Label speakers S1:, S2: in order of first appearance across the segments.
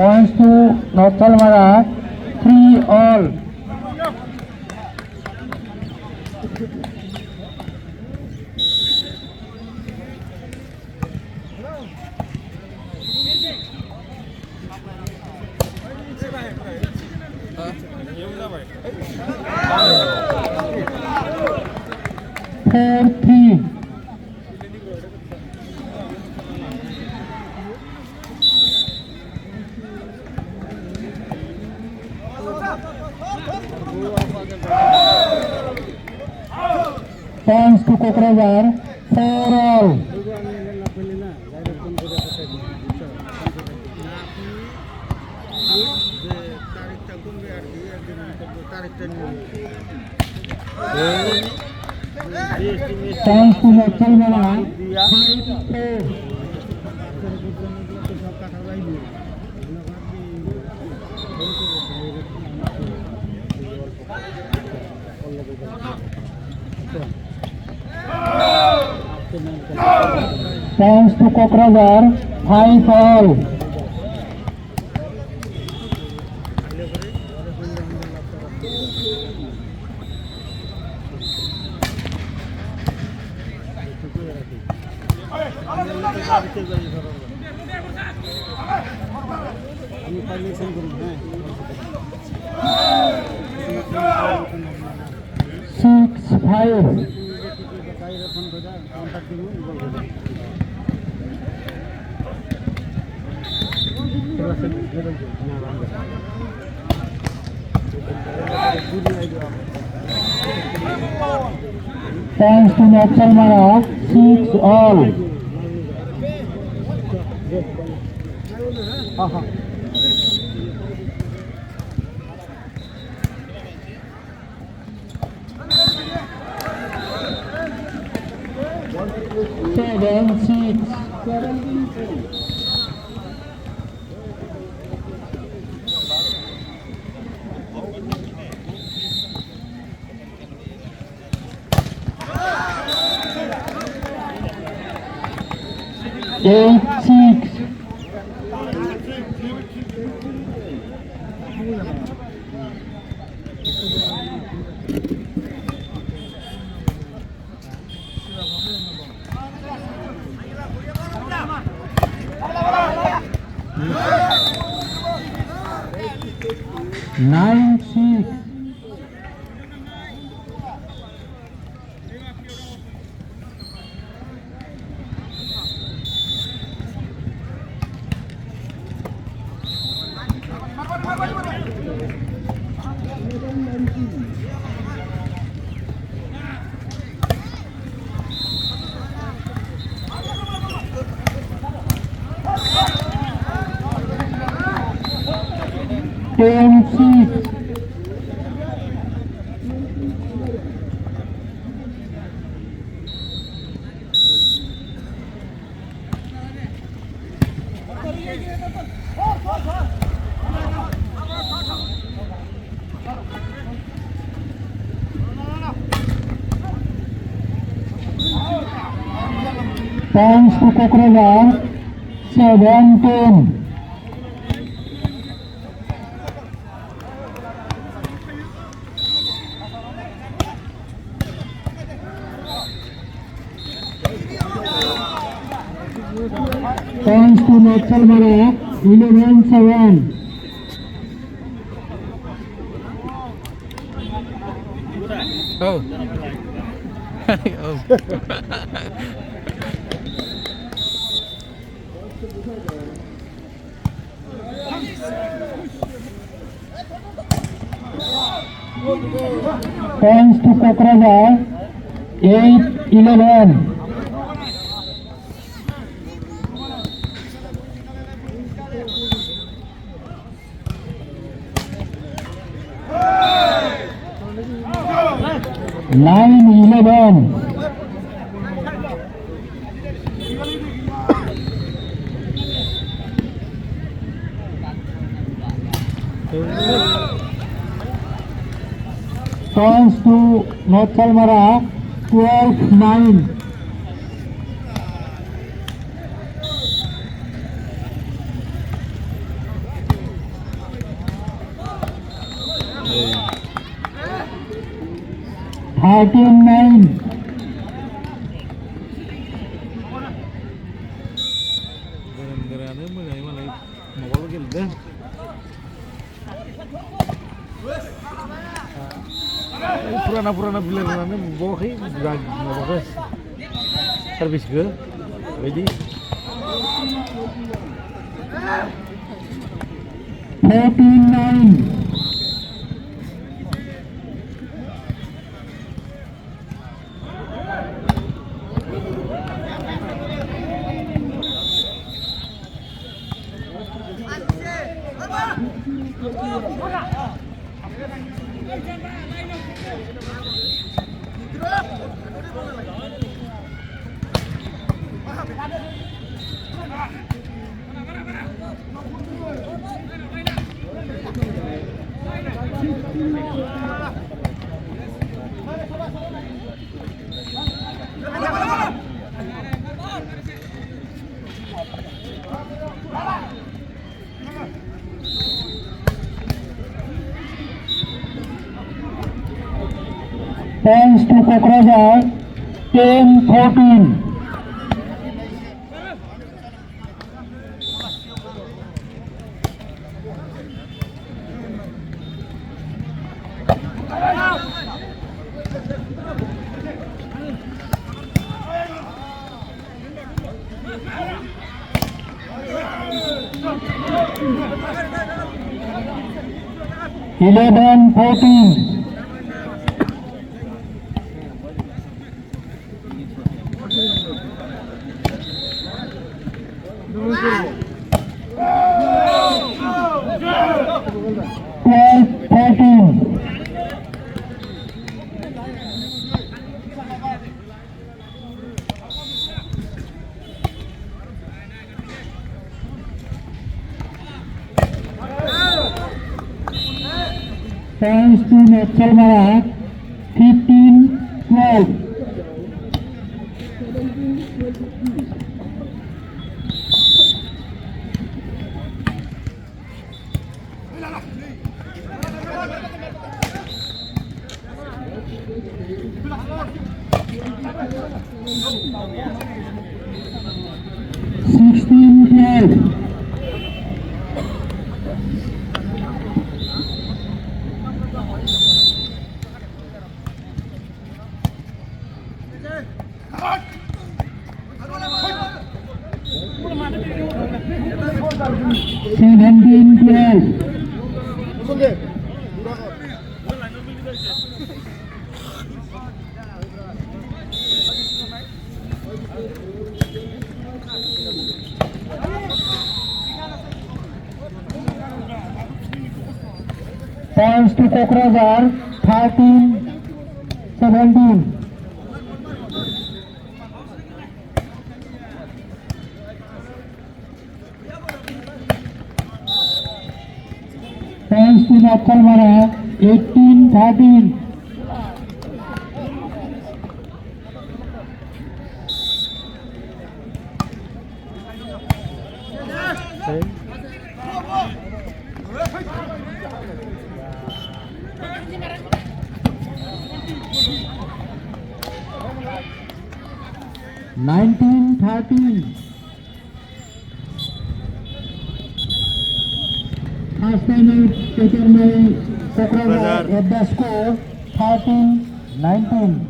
S1: Points to North Salmara, 3-all. Four, three. Points to Kokrajhar, 4-all. Points to North Salmara, 5-4. Points to Kokrajhar, 5-all. Six, five. Points to North Salmara, 6-all. Seven, six. 8-6. Nine, six. Ten, six. Points to Kokrajhar, 7-10. Points to North Salmara, 11-7.
S2: Oh. Oh.
S1: Points to Kokrajhar, 8-11. Nine, 11. Points to North Salmara, 12-9. 13-9.
S2: Gara-garanya mulai mau lagi dah. Purana bilangannya bawa kayak gak bagus. Servis ke, ready.
S1: 14-9. Points to Kokrajhar, 10-14. Eleven 14. Points to Naxal Marak, 15-12. Points to Kokrajhar, 13-17. Points to Naxal Marak, 18-13. First time out taken by Kokrajhar at the score 13-19.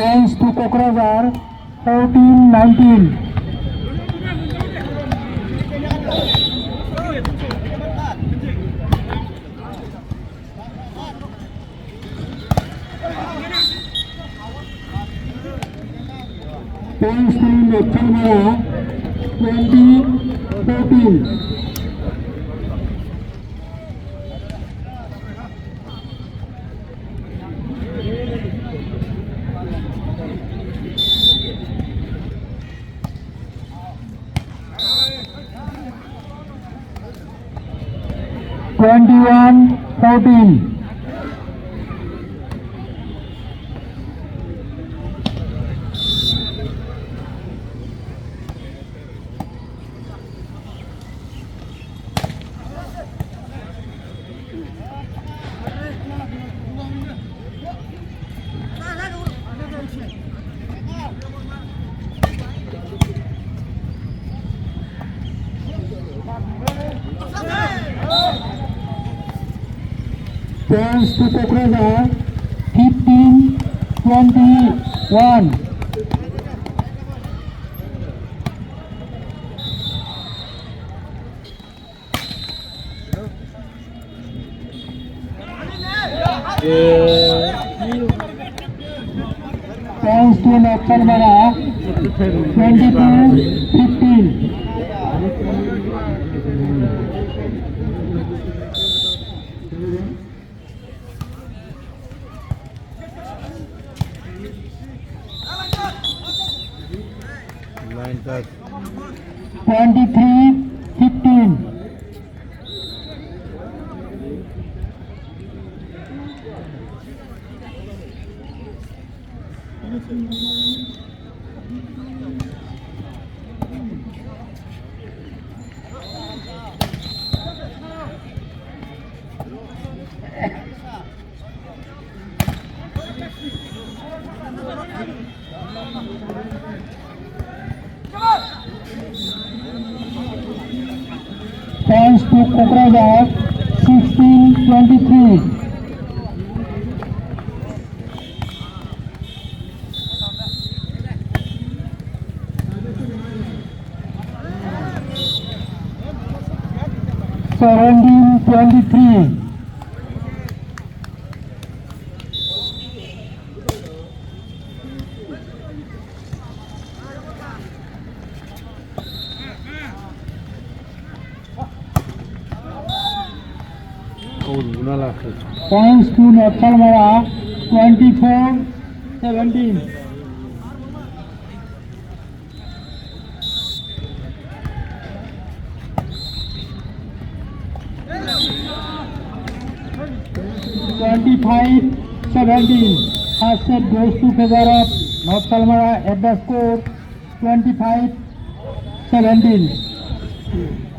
S1: Points to Kokrajhar, 14-19. Points to Naxal Marak, 20-14. 14. Twenty-one, 14. Points to Pokraza, 15-21. Points to Naxalbara, 22-15.
S2: Line touch.
S1: 23-15. Points to Pokraza, 16-23. Surrounding 23. Points to Naxalbara, 24-17. Twenty-five, 17. First set goes to favor of Naxalbara at the score 25-17.